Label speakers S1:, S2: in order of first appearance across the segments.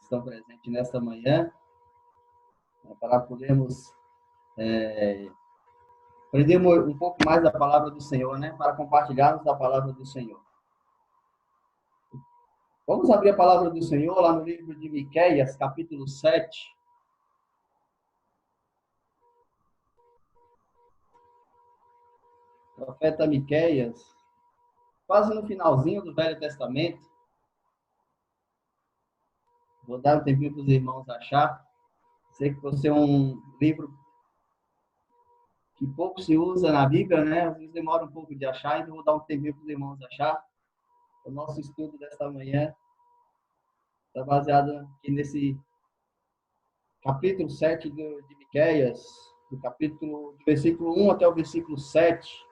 S1: estão presentes nesta manhã, para podermos aprender um pouco mais da palavra do Senhor, né? Para compartilharmos da palavra do Senhor. Vamos abrir a palavra do Senhor lá no livro de Miqueias, capítulo 7. O profeta Miqueias, quase no finalzinho do Velho Testamento. Vou dar um tempinho para os irmãos achar. Sei que você é um livro que pouco se usa na Bíblia, né? Às vezes demora um pouco de achar, então vou dar um tempinho para os irmãos achar. O nosso estudo desta manhã está baseado aqui nesse capítulo 7 de Miqueias, do versículo 1 até o versículo 7.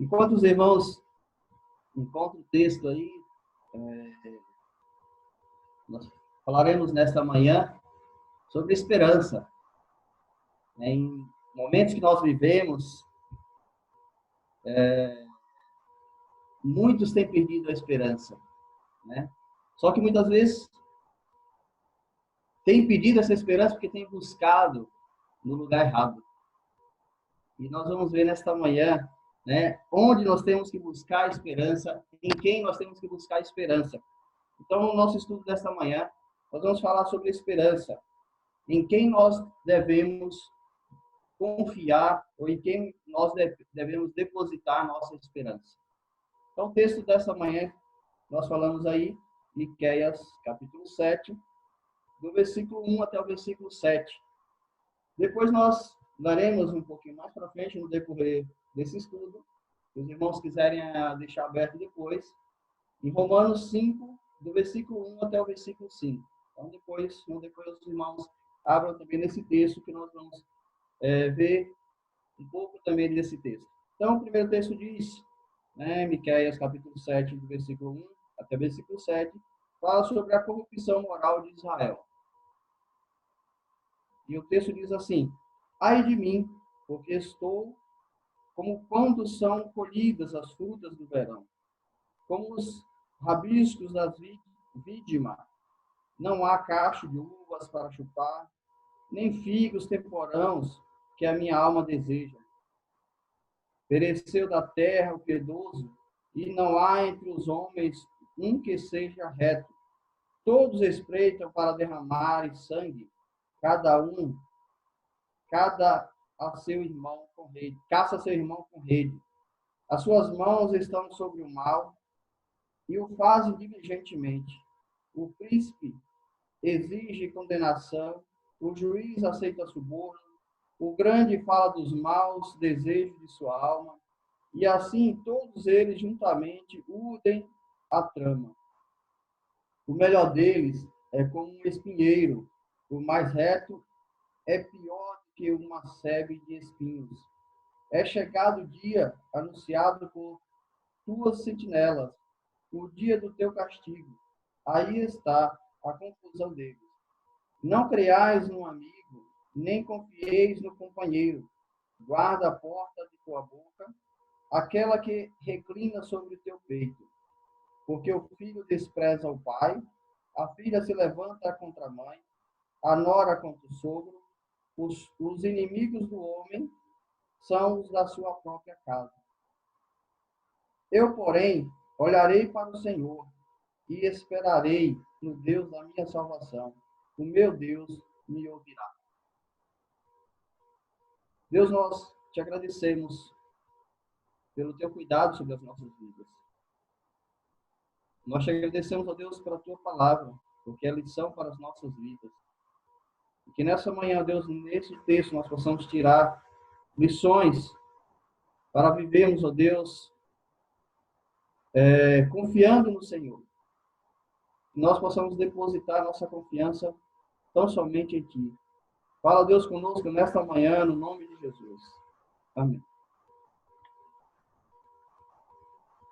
S1: Enquanto os irmãos encontram o texto aí, nós falaremos nesta manhã sobre esperança. Em momentos que nós vivemos, muitos têm perdido a esperança, né? Só que muitas vezes têm perdido essa esperança porque têm buscado no lugar errado. E nós vamos ver nesta manhã, né, onde nós temos que buscar esperança, em quem nós temos que buscar esperança. Então, no nosso estudo desta manhã, nós vamos falar sobre esperança, em quem nós devemos confiar ou em quem nós devemos depositar nossa esperança. Então, o texto dessa manhã, nós falamos aí, Miqueias, capítulo 7, do versículo 1 até o versículo 7. Depois nós daremos um pouquinho mais para frente, no decorrer desse estudo, se os irmãos quiserem deixar aberto depois, em Romanos 5, do versículo 1 até o versículo 5. Então, depois os irmãos abram também nesse texto que nós vamos ver um pouco também desse texto. Então, o primeiro texto diz, né, Miqueias, capítulo 7, do versículo 1 até o versículo 7, fala sobre a corrupção moral de Israel. E o texto diz assim: ai de mim, porque estou como quando são colhidas as frutas do verão, como os rabiscos das vidima. Não há cacho de uvas para chupar, nem figos temporãos que a minha alma deseja. Pereceu da terra o piedoso, e não há entre os homens um que seja reto. Todos espreitam para derramarem sangue, cada a seu irmão com rede, caça seu irmão com rede. As suas mãos estão sobre o mal e o fazem diligentemente. O príncipe exige condenação, o juiz aceita suborno, o grande fala dos maus desejos de sua alma, e assim todos eles juntamente urdem a trama. O melhor deles é como um espinheiro, o mais reto é pior do que uma sebe de espinhos. É chegado o dia anunciado por tuas sentinelas, o dia do teu castigo. Aí está a confusão deles. Não creais no amigo, nem confieis no companheiro. Guarda a porta de tua boca, aquela que reclina sobre o teu peito. Porque o filho despreza o pai, a filha se levanta contra a mãe, a nora contra o sogro. Os inimigos do homem são os da sua própria casa. Eu, porém, olharei para o Senhor e esperarei no Deus da minha salvação. O meu Deus me ouvirá. Deus, nós te agradecemos pelo teu cuidado sobre as nossas vidas. Nós te agradecemos, ó Deus, pela tua palavra, porque é lição para as nossas vidas. E que nessa manhã, Deus, nesse texto, nós possamos tirar lições para vivermos, ó Deus, confiando no Senhor. Que nós possamos depositar nossa confiança tão somente em Ti. Fala, Deus, conosco nesta manhã, no nome de Jesus. Amém.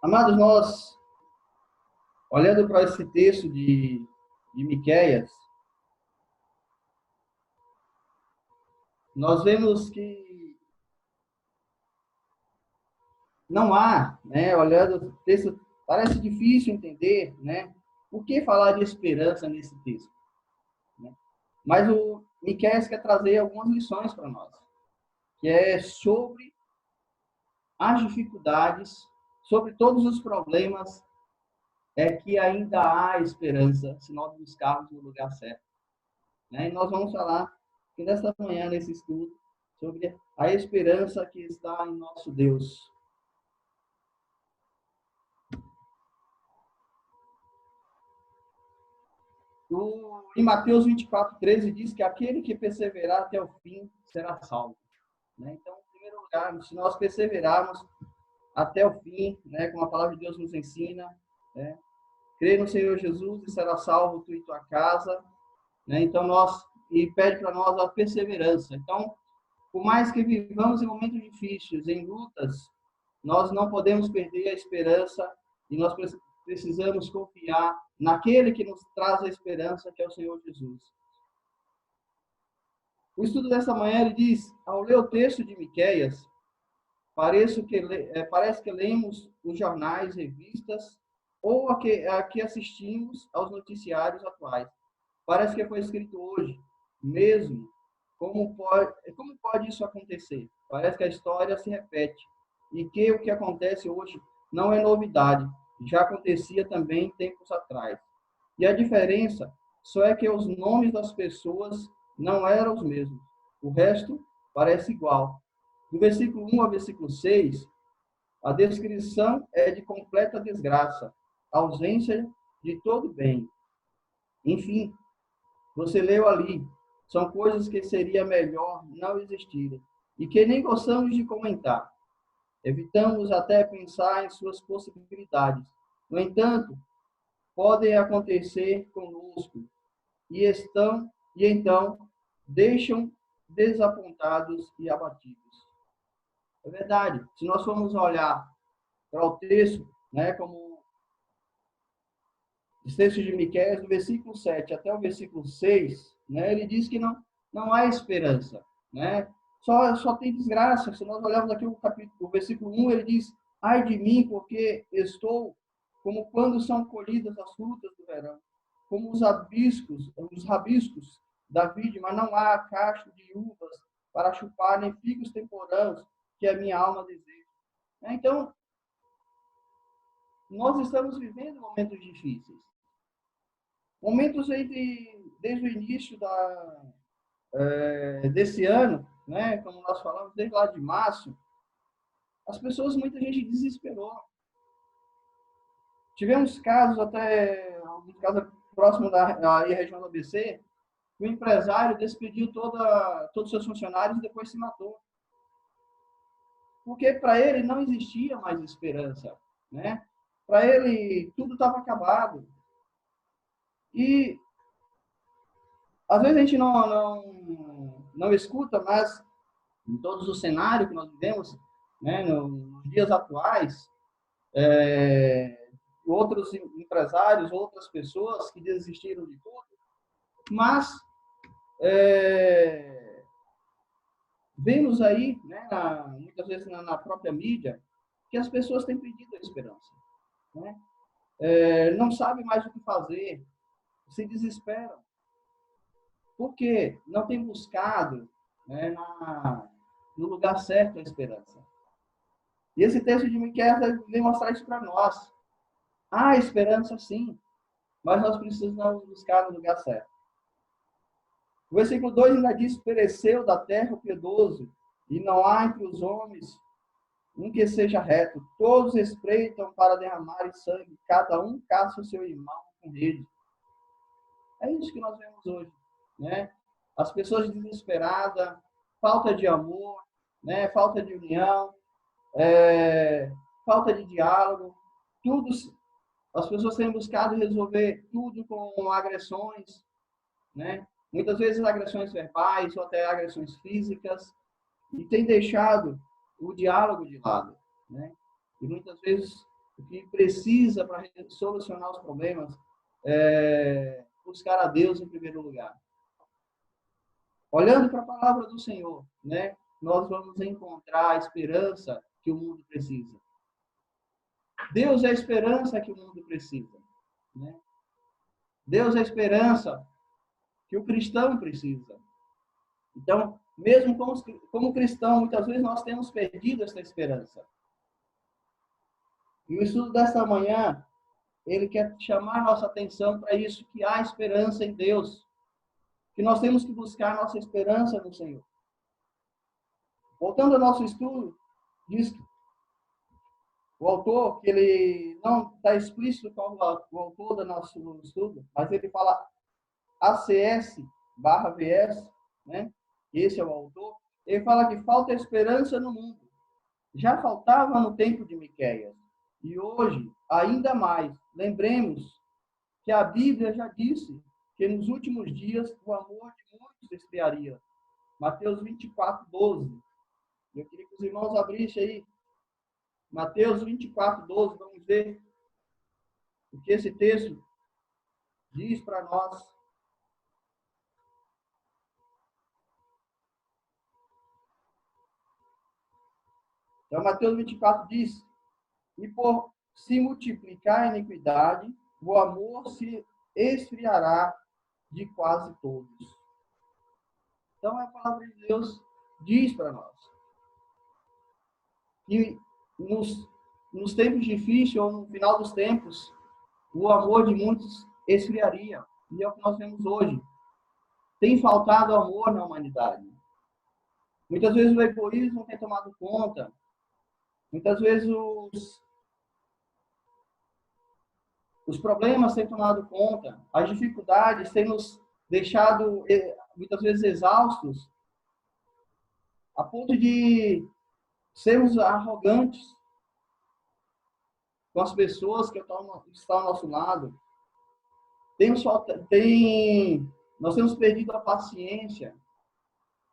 S1: Amados, nós, olhando para esse texto de Miqueias, nós vemos que não há, né, olhando o texto, parece difícil entender, né, por que falar de esperança nesse texto. Né? Mas o Miqueias quer trazer algumas lições para nós, que é sobre as dificuldades, sobre todos os problemas, é que ainda há esperança se nós buscarmos o lugar certo. Né? E nós vamos falar que nesta manhã, nesse estudo, sobre a esperança que está em nosso Deus. Em Mateus 24:13 diz que aquele que perseverar até o fim será salvo. Né? Então, em primeiro lugar, se nós perseverarmos até o fim, né, como a palavra de Deus nos ensina, né, crê no Senhor Jesus e será salvo tu e tua casa. Né? Então, e pede para nós a perseverança. Então, por mais que vivamos em momentos difíceis, em lutas, nós não podemos perder a esperança e nós precisamos confiar naquele que nos traz a esperança, que é o Senhor Jesus. O estudo dessa manhã, ele diz, ao ler o texto de Miqueias, parece que lemos os jornais, revistas, ou a que assistimos aos noticiários atuais. Parece que foi escrito hoje, mesmo. Como pode isso acontecer? Parece que a história se repete. E que o que acontece hoje não é novidade. Já acontecia também tempos atrás. E a diferença só é que os nomes das pessoas não eram os mesmos. O resto parece igual. Do versículo 1 ao versículo 6, a descrição é de completa desgraça, ausência de todo bem. Enfim, você leu ali, são coisas que seria melhor não existirem e que nem gostamos de comentar. Evitamos até pensar em suas possibilidades. No entanto, podem acontecer conosco e então deixam desapontados e abatidos. É verdade. Se nós formos olhar para o texto, né, como o texto de Miqueias, do versículo 7 até o versículo 6, né, ele diz que não há esperança, né? Só tem desgraça. Se nós olharmos aqui o versículo 1, ele diz: ai de mim, porque estou como quando são colhidas as frutas do verão, como os rabiscos da vide, mas não há cacho de uvas para chupar, nem figos temporãos, que a minha alma deseja. Então, nós estamos vivendo momentos difíceis. Momentos desde o início desse ano, né, como nós falamos, desde lá de março, muita gente desesperou. Tivemos casos, até alguns casos próximos da região do ABC, que o empresário despediu todos os seus funcionários e depois se matou. Porque para ele não existia mais esperança. Né? Para ele, tudo estava acabado. E às vezes a gente não escuta, mas em todos os cenários que nós vivemos, né, nos dias atuais, outros empresários, outras pessoas que desistiram de tudo, mas vemos aí, né, muitas vezes na própria mídia, que as pessoas têm perdido a esperança. Né? Não sabem mais o que fazer, se desesperam. Por quê? Não tem buscado, né, no lugar certo a esperança. E esse texto de Miqueias vem mostrar isso para nós. Há esperança, sim, mas nós precisamos buscar no lugar certo. O versículo 2 ainda diz: pereceu da terra o piedoso, e não há entre os homens um que seja reto. Todos espreitam para derramar sangue, cada um caça o seu irmão com rede. É isso que nós vemos hoje. Né? As pessoas desesperadas, falta de amor, né? Falta de união, falta de diálogo, tudo. As pessoas têm buscado resolver tudo com agressões, né? Muitas vezes agressões verbais ou até agressões físicas, e tem deixado o diálogo de lado, né? E muitas vezes o que precisa para solucionar os problemas é buscar a Deus em primeiro lugar. Olhando para a palavra do Senhor, né? Nós vamos encontrar a esperança que o mundo precisa. Deus é a esperança que o mundo precisa, né? Deus é a esperança que o cristão precisa. Então, mesmo como cristão, muitas vezes nós temos perdido essa esperança. E o estudo desta manhã, ele quer chamar nossa atenção para isso, que há esperança em Deus, que nós temos que buscar nossa esperança no Senhor. Voltando ao nosso estudo, diz que o autor, que ele não está explícito qual o autor do nosso estudo, mas ele fala ACS/VS, né? Esse é o autor. Ele fala que falta esperança no mundo. Já faltava no tempo de Miqueias. E hoje, ainda mais, lembremos que a Bíblia já disse que nos últimos dias o amor de muitos esfriaria. Mateus 24:12. Eu queria que os irmãos abrissem aí. Mateus 24:12. Vamos ver o que esse texto diz para nós. Então, Mateus 24 diz: e por se multiplicar a iniquidade, o amor se esfriará de quase todos. Então, a palavra de Deus diz para nós que nos tempos difíceis, ou no final dos tempos, o amor de muitos esfriaria. E é o que nós vemos hoje. Tem faltado amor na humanidade. Muitas vezes o egoísmo tem tomado conta. Muitas vezes os problemas têm tomado conta. As dificuldades têm nos deixado, muitas vezes, exaustos, a ponto de sermos arrogantes com as pessoas que estão ao nosso lado. Nós temos perdido a paciência,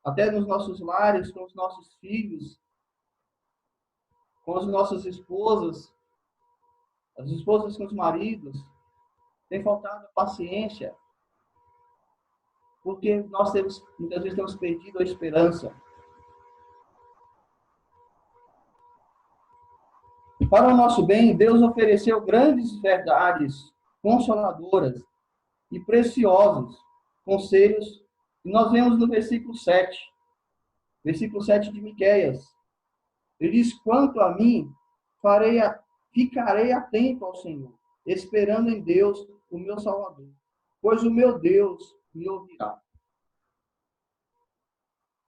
S1: até nos nossos lares, com os nossos filhos, com as nossas esposas, as esposas com os maridos. Tem faltado a paciência, porque nós muitas vezes temos perdido a esperança. Para o nosso bem, Deus ofereceu grandes verdades consoladoras e preciosos conselhos, e nós vemos no versículo 7 de Miqueias. Ele diz: quanto a mim, ficarei atento ao Senhor, esperando em Deus, o meu Salvador, pois o meu Deus me ouvirá.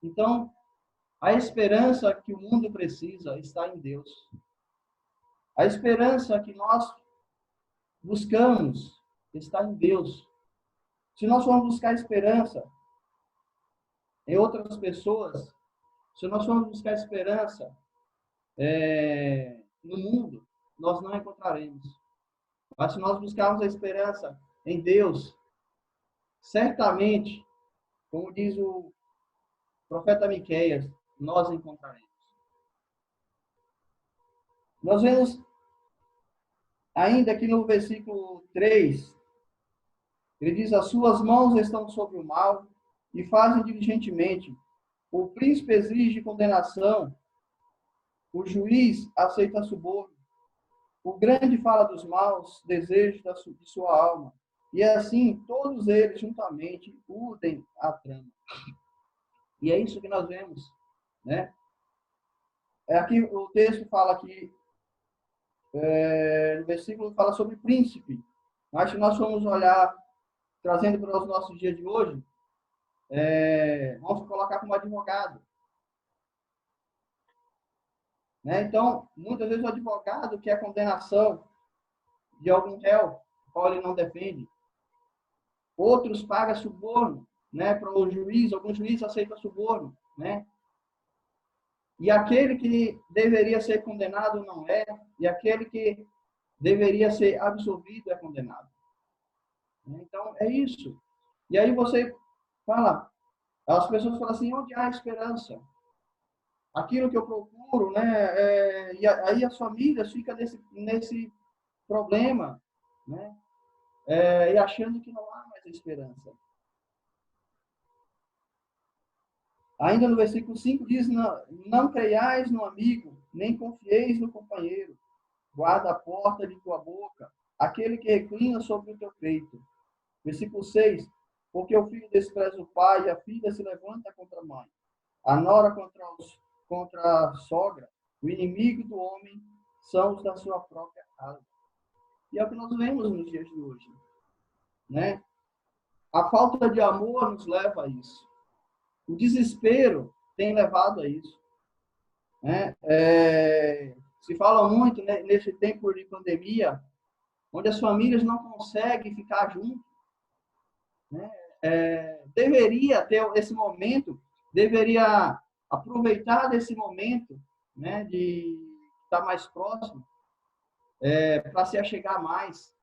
S1: Então, a esperança que o mundo precisa está em Deus. A esperança que nós buscamos está em Deus. Se nós formos buscar esperança em outras pessoas, se nós formos buscar esperança no mundo, nós não encontraremos. Mas se nós buscarmos a esperança em Deus, certamente, como diz o profeta Miqueias, nós encontraremos. Nós vemos ainda aqui no versículo 3, ele diz: as suas mãos estão sobre o mal e fazem diligentemente. O príncipe exige condenação, o juiz aceita suborno, o grande fala dos maus desejos de sua alma, e assim todos eles juntamente urdem a trama. E é isso que nós vemos, né? Aqui o texto fala aqui, no versículo fala sobre príncipe. Mas se nós formos olhar, trazendo para os nossos dias de hoje, vamos colocar como advogado. Né? Então, muitas vezes o advogado quer a condenação de algum réu, qual ele não defende. Outros pagam suborno, né, para o juiz, algum juiz aceita suborno, né? E aquele que deveria ser condenado não é, e aquele que deveria ser absolvido é condenado. Então, é isso. E aí você fala, as pessoas falam assim: onde há esperança? aquilo que eu procuro, né? E aí as famílias ficam nesse problema, né? E achando que não há mais esperança. Ainda no versículo 5 diz: não creiais no amigo, nem confieis no companheiro. Guarda a porta de tua boca, aquele que reclina sobre o teu peito. Versículo 6: porque o filho despreza o pai e a filha se levanta contra a mãe. A nora contra a sogra. O inimigo do homem são os da sua própria casa. E é o que nós vemos nos dias de hoje, né? A falta de amor nos leva a isso. O desespero tem levado a isso, né? Se fala muito, né, nesse tempo de pandemia, onde as famílias não conseguem ficar juntas, né? Deveria ter esse momento, deveria aproveitar desse momento, né, de estar mais próximo, para se achegar mais.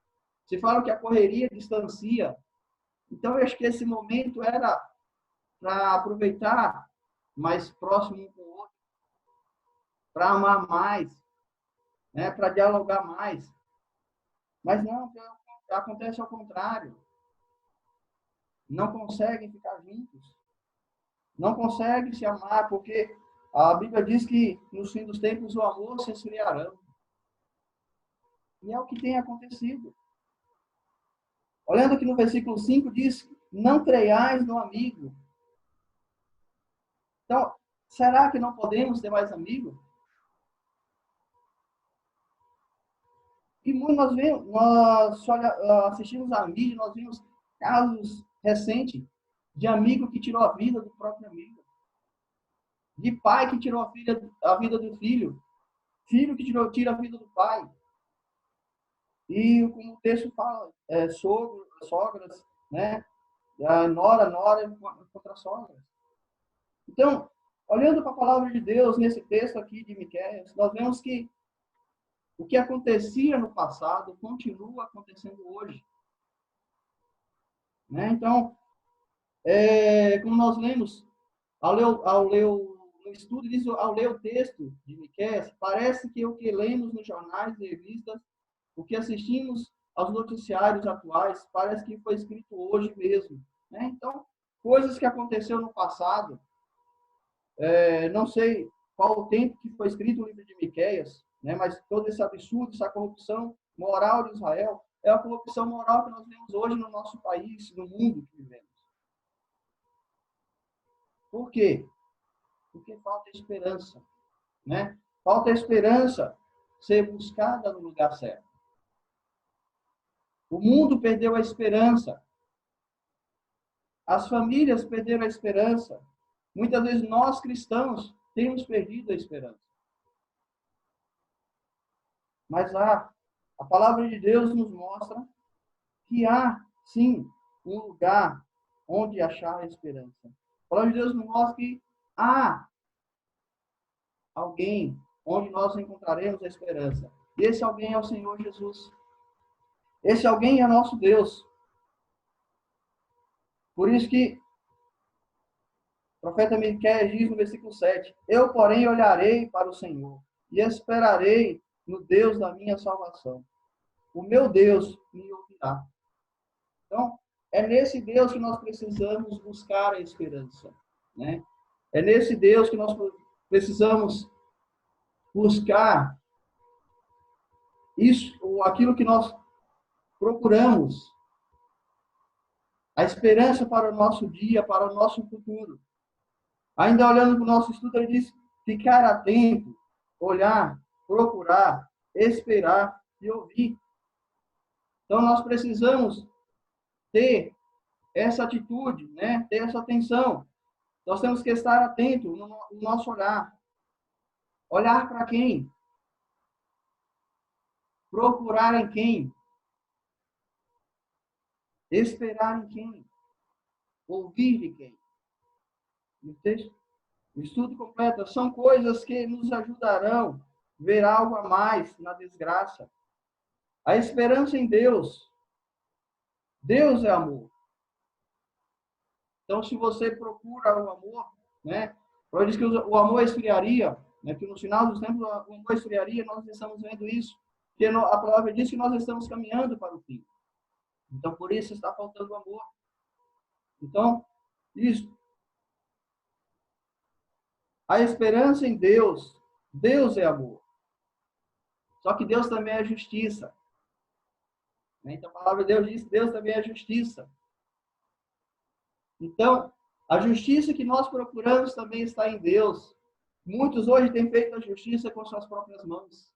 S1: Se fala que a correria distancia, então eu acho que esse momento era para aproveitar mais próximo um com o outro, para amar mais, né, para dialogar mais. Mas não, acontece ao contrário. Não conseguem ficar juntos. Não conseguem se amar, porque a Bíblia diz que nos fins dos tempos o amor se esfriará. E é o que tem acontecido. Olhando aqui no versículo 5, diz: não creiais no amigo. Então, será que não podemos ter mais amigos? E muito nós assistimos a mídia, nós vimos casos recentes de amigo que tirou a vida do próprio amigo, de pai que tirou a vida do filho, filho que tira a vida do pai. E como o texto fala, sogras, né? Nora contra sogras. Então, olhando para a palavra de Deus nesse texto aqui de Miqueias, nós vemos que o que acontecia no passado continua acontecendo hoje, né? Então, como nós lemos, ao ler no estudo, diz, ao ler o texto de Miqueias, parece que o que lemos nos jornais e revistas, o que assistimos aos noticiários atuais, parece que foi escrito hoje mesmo, né? Então, coisas que aconteceram no passado, não sei qual o tempo que foi escrito o livro de Miqueias, né? Mas todo esse absurdo, essa corrupção moral de Israel, é a corrupção moral que nós vemos hoje no nosso país, no mundo que vivemos. Por quê? Porque falta esperança, né? Falta esperança ser buscada no lugar certo. O mundo perdeu a esperança. As famílias perderam a esperança. Muitas vezes nós, cristãos, temos perdido a esperança. Mas a palavra de Deus nos mostra que há, sim, um lugar onde achar a esperança. A palavra de Deus nos mostra que há alguém onde nós encontraremos a esperança. E esse alguém é o Senhor Jesus. Esse alguém é nosso Deus. Por isso que o profeta Miqueias diz no versículo 7: eu, porém, olharei para o Senhor e esperarei no Deus da minha salvação. O meu Deus me ouvirá. Então, é nesse Deus que nós precisamos buscar a esperança, né? É nesse Deus que nós precisamos buscar isso, ou aquilo que nós procuramos, a esperança para o nosso dia, para o nosso futuro. Ainda olhando para o nosso estudo, ele diz: ficar atento, olhar, procurar, esperar e ouvir. Então, nós precisamos ter essa atitude, né? Ter essa atenção. Nós temos que estar atentos no nosso olhar. Olhar para quem? Procurar em quem? Esperar em quem? Ouvir de quem? No texto, o estudo completo são coisas que nos ajudarão a ver algo a mais na desgraça. A esperança em Deus. Deus é amor. Então, se você procura o amor, né? Paulo diz que o amor esfriaria, né, que no final dos tempos o amor esfriaria, nós estamos vendo isso, porque a palavra diz que nós estamos caminhando para o fim. Então, por isso está faltando amor. Então, isso. A esperança em Deus. Deus é amor. Só que Deus também é justiça. Então, a palavra de Deus diz que Deus também é justiça. Então, a justiça que nós procuramos também está em Deus. Muitos hoje têm feito a justiça com suas próprias mãos.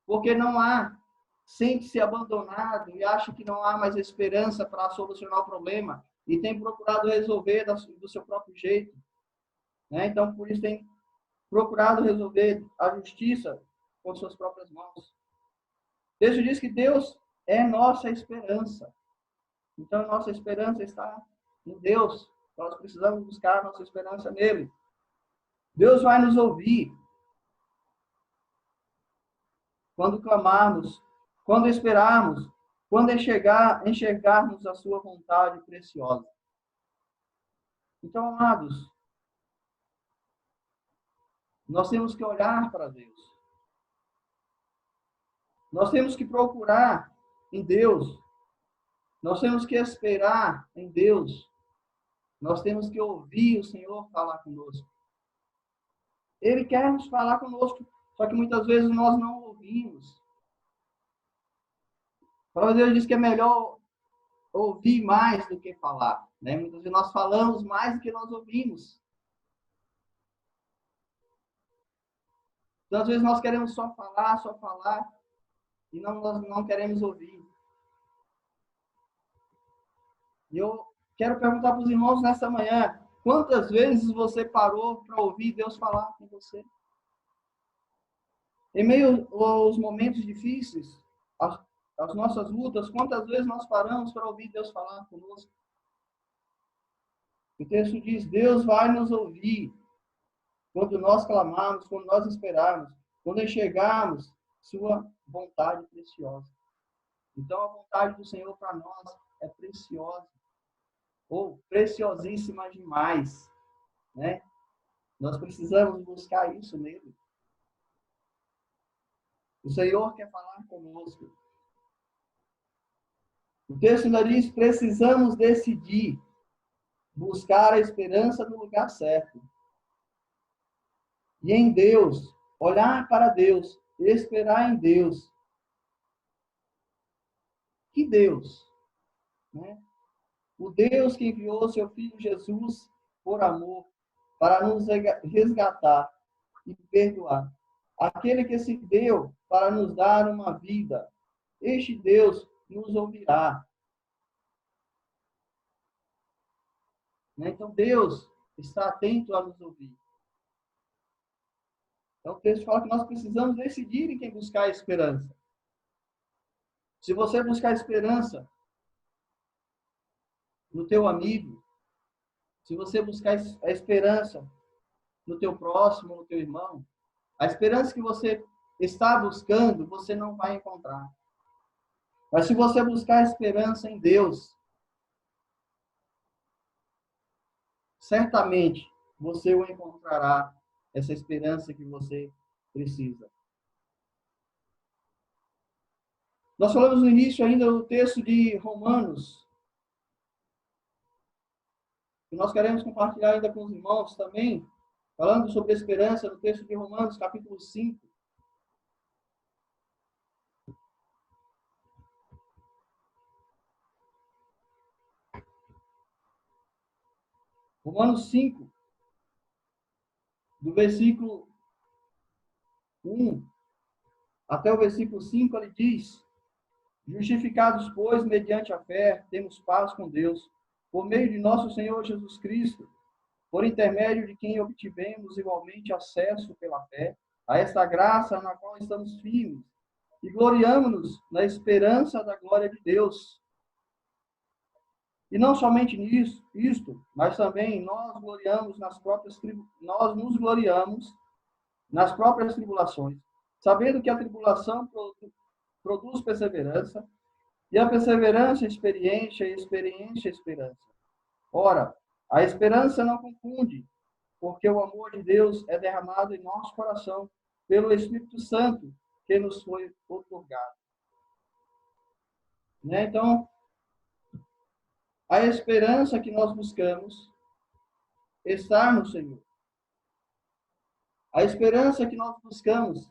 S1: Porque não há, sente-se abandonado e acha que não há mais esperança para solucionar o problema e tem procurado resolver do seu próprio jeito. Então, por isso tem procurado resolver a justiça com suas próprias mãos. O texto diz que Deus é nossa esperança. Então, nossa esperança está em Deus. Nós precisamos buscar nossa esperança nele. Deus vai nos ouvir quando clamarmos, quando esperarmos, quando enxergarmos a sua vontade preciosa. Então, amados, nós temos que olhar para Deus. Nós temos que procurar em Deus. Nós temos que esperar em Deus. Nós temos que ouvir o Senhor falar conosco. Ele quer nos falar conosco, só que muitas vezes nós não ouvimos. A palavra de Deus diz que é melhor ouvir mais do que falar. Muitas vezes nós falamos mais do que nós ouvimos. Então, às vezes nós queremos só falar, e nós não queremos ouvir. E eu quero perguntar para os irmãos nessa manhã, quantas vezes você parou para ouvir Deus falar com você? Em meio aos momentos difíceis, as nossas lutas, quantas vezes nós paramos para ouvir Deus falar conosco? O texto diz, Deus vai nos ouvir quando nós clamarmos, quando nós esperarmos, quando enxergarmos sua vontade preciosa. Então, a vontade do Senhor para nós é preciosa, ou preciosíssima demais, Nós precisamos buscar isso nele. O Senhor quer falar conosco. O texto ainda diz, precisamos decidir buscar a esperança no lugar certo. E em Deus, olhar para Deus, esperar em Deus. Que Deus? O Deus que enviou seu Filho Jesus por amor, para nos resgatar e perdoar. Aquele que se deu para nos dar uma vida. Este Deus nos ouvirá. Então, Deus está atento a nos ouvir. Então, o texto fala que nós precisamos decidir em quem buscar a esperança. Se você buscar esperança no teu amigo, se você buscar a esperança no teu próximo, no teu irmão, a esperança que você está buscando, você não vai encontrar. Mas se você buscar a esperança em Deus, certamente você o encontrará, essa esperança que você precisa. Nós falamos no início ainda do texto de Romanos, que nós queremos compartilhar ainda com os irmãos também, falando sobre a esperança, no texto de Romanos, capítulo 5. Romanos 5, do versículo 1 até o versículo 5, ele diz, justificados, pois, mediante a fé, temos paz com Deus, por meio de nosso Senhor Jesus Cristo, por intermédio de quem obtivemos igualmente acesso pela fé a esta graça na qual estamos firmes, e gloriamo-nos na esperança da glória de Deus. E não somente isto, mas também nós nos gloriamos nas próprias tribulações, sabendo que a tribulação produz perseverança, e a perseverança experiência, e a experiência esperança. Ora, A esperança não confunde, porque o amor de Deus é derramado em nosso coração pelo Espírito Santo que nos foi otorgado. Né? Então, a esperança que nós buscamos está no Senhor. A esperança que nós buscamos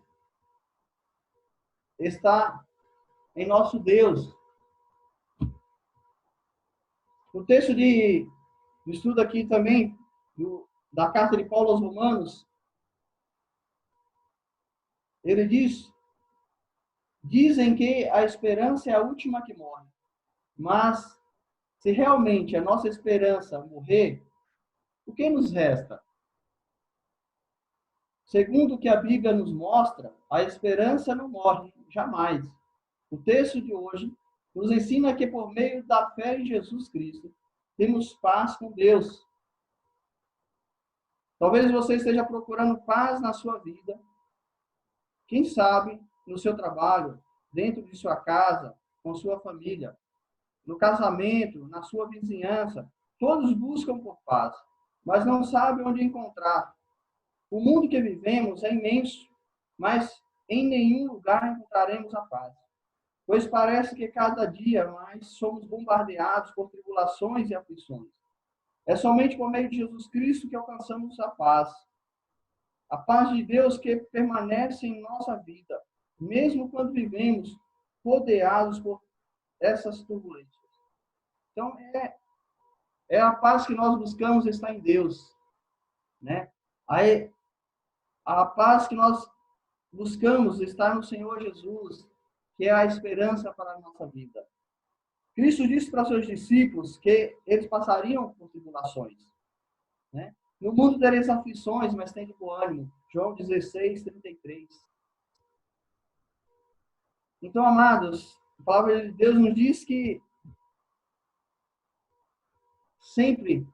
S1: está em nosso Deus. O texto de estudo aqui também, da carta de Paulo aos Romanos, ele diz: dizem que a esperança é a última que morre. Mas, se realmente a nossa esperança morrer, o que nos resta? Segundo o que a Bíblia nos mostra, a esperança não morre, jamais. O texto de hoje nos ensina que por meio da fé em Jesus Cristo, temos paz com Deus. Talvez você esteja procurando paz na sua vida. Quem sabe no seu trabalho, dentro de sua casa, com sua família, no casamento, na sua vizinhança. Todos buscam por paz, mas não sabem onde encontrar. O mundo que vivemos é imenso, mas em nenhum lugar encontraremos a paz. Pois parece que cada dia mais somos bombardeados por tribulações e aflições. É somente por meio de Jesus Cristo que alcançamos a paz. A paz de Deus que permanece em nossa vida, mesmo quando vivemos rodeados por essas turbulências. Então, é a paz que nós buscamos está em Deus. Né? A paz que nós buscamos está no Senhor Jesus, que é a esperança para a nossa vida. Cristo disse para seus discípulos que eles passariam por tribulações. Né? No mundo tereis aflições, mas tem de bom ânimo. João 16, 33. Então, amados, a palavra de Deus nos diz que sempre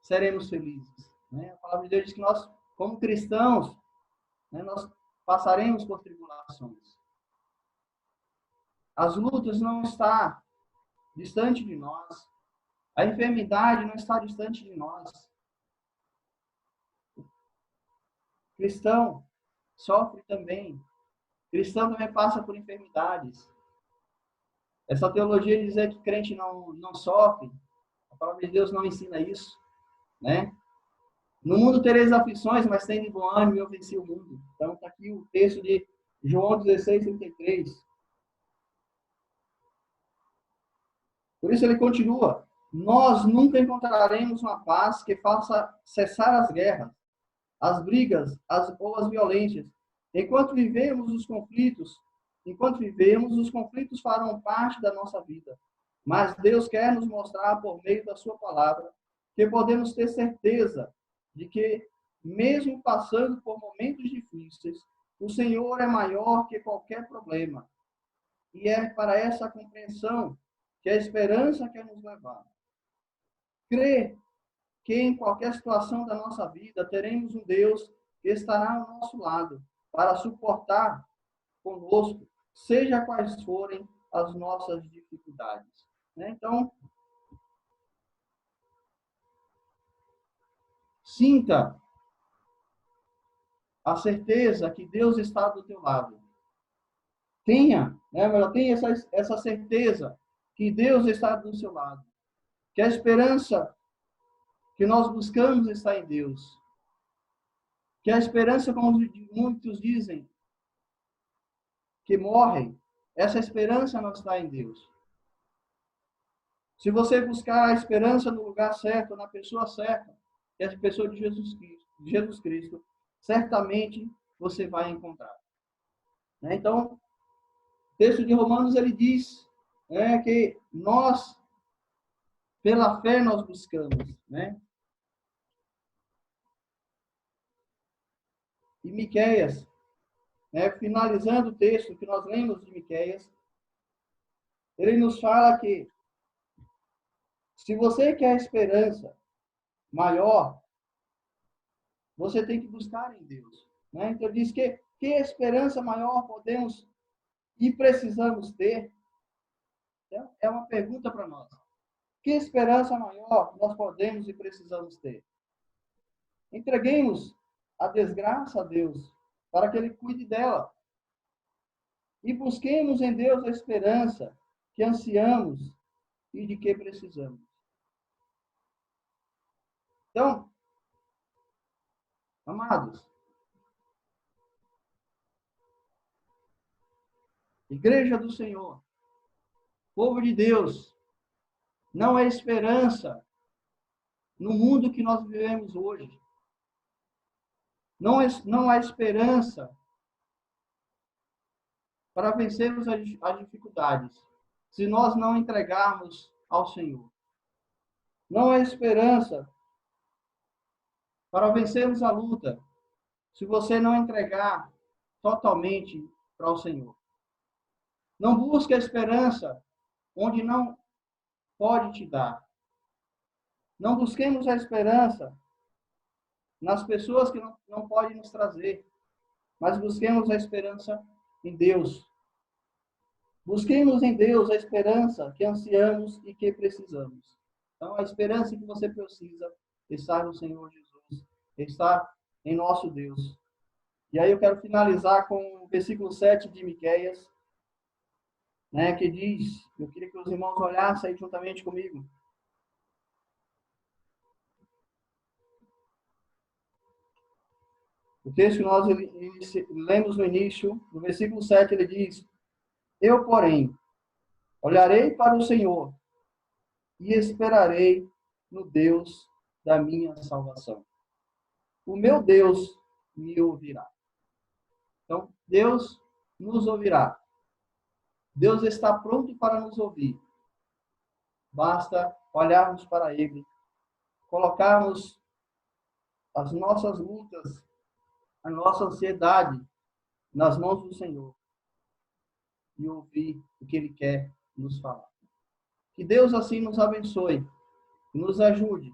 S1: seremos felizes. Né? A palavra de Deus diz que nós, como cristãos, né, nós passaremos por tribulações. As lutas não estão distante de nós. A enfermidade não está distante de nós. O cristão sofre também. O cristão também passa por enfermidades. Essa teologia de dizer que crente não sofre, a palavra de Deus não ensina isso. Né? No mundo tereis aflições, mas tem de bom ânimo, eu venci o mundo. Então, está aqui o texto de João 16, 33. Por isso ele continua: nós nunca encontraremos uma paz que faça cessar as guerras, as brigas ou as violências. Enquanto vivemos, os conflitos farão parte da nossa vida. Mas Deus quer nos mostrar, por meio da sua palavra, que podemos ter certeza de que, mesmo passando por momentos difíceis, o Senhor é maior que qualquer problema. E é para essa compreensão que a esperança quer nos levar. Crer que em qualquer situação da nossa vida teremos um Deus que estará ao nosso lado para suportar conosco, seja quais forem as nossas dificuldades. Então, sinta a certeza que Deus está do teu lado. Tenha essa certeza que Deus está do seu lado. Que a esperança que nós buscamos está em Deus. Que a esperança, como muitos dizem, que morrem, essa esperança não está em Deus. Se você buscar a esperança no lugar certo, na pessoa certa, que é a pessoa de Jesus Cristo, certamente você vai encontrar. Então, o texto de Romanos ele diz que nós, pela fé, nós buscamos. E Miqueias, finalizando o texto que nós lemos de Miqueias, ele nos fala que se você quer esperança maior, você tem que buscar em Deus. Então, diz que esperança maior podemos e precisamos ter? Então, é uma pergunta para nós. Que esperança maior nós podemos e precisamos ter? Entreguemos a desgraça a Deus, para que Ele cuide dela. E busquemos em Deus a esperança que ansiamos e de que precisamos. Então, amados, Igreja do Senhor, povo de Deus, não é esperança no mundo que nós vivemos hoje. Não há esperança para vencermos as dificuldades se nós não entregarmos ao Senhor. Não há esperança para vencermos a luta se você não entregar totalmente para o Senhor. Não busque a esperança onde não pode te dar. Não busquemos a esperança nas pessoas que não podem nos trazer, mas busquemos a esperança em Deus. Busquemos em Deus a esperança que ansiamos e que precisamos. Então, a esperança que você precisa está no Senhor Jesus, está em nosso Deus. E aí eu quero finalizar com o versículo 7 de Miqueias, que diz, eu queria que os irmãos olhassem aí juntamente comigo. O texto que nós lemos no início, no versículo 7, ele diz: Eu, porém, olharei para o Senhor e esperarei no Deus da minha salvação. O meu Deus me ouvirá. Então, Deus nos ouvirá. Deus está pronto para nos ouvir. Basta olharmos para Ele, colocarmos as nossas lutas, a nossa ansiedade nas mãos do Senhor e ouvir o que Ele quer nos falar. Que Deus assim nos abençoe e nos ajude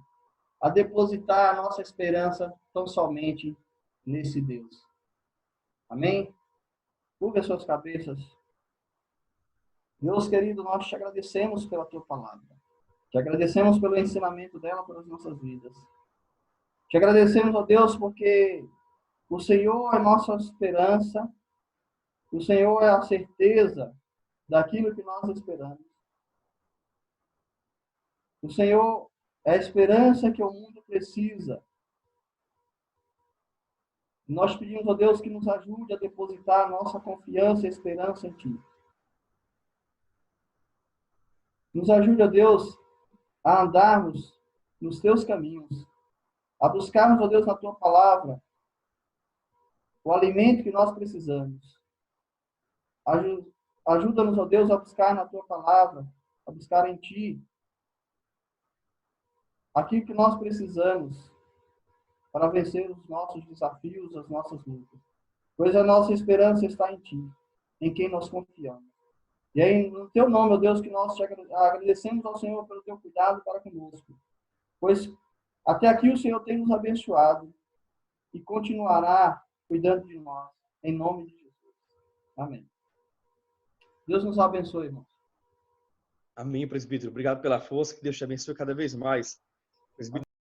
S1: a depositar a nossa esperança tão somente nesse Deus. Amém? Curva as suas cabeças. Deus querido, nós te agradecemos pela tua palavra. Te agradecemos pelo ensinamento dela para as nossas vidas. Te agradecemos, ó Deus, porque o Senhor é nossa esperança, o Senhor é a certeza daquilo que nós esperamos. O Senhor é a esperança que o mundo precisa. Nós pedimos a Deus que nos ajude a depositar a nossa confiança e esperança em Ti. Nos ajude, a Deus, a andarmos nos Teus caminhos, a buscarmos, ó Deus, na Tua palavra, o alimento que nós precisamos. Ajuda-nos, ó Deus, a buscar na Tua palavra, a buscar em Ti aquilo que nós precisamos para vencer os nossos desafios, as nossas lutas. Pois a nossa esperança está em Ti, em quem nós confiamos. E aí, no Teu nome, ó Deus, que nós te agradecemos ao Senhor pelo Teu cuidado para conosco. Pois até aqui o Senhor tem nos abençoado e continuará cuidando de nós, em nome de Jesus. Amém. Deus nos abençoe, irmãos.
S2: Amém, presbítero. Obrigado pela força. Que Deus te abençoe cada vez mais. Presbítero.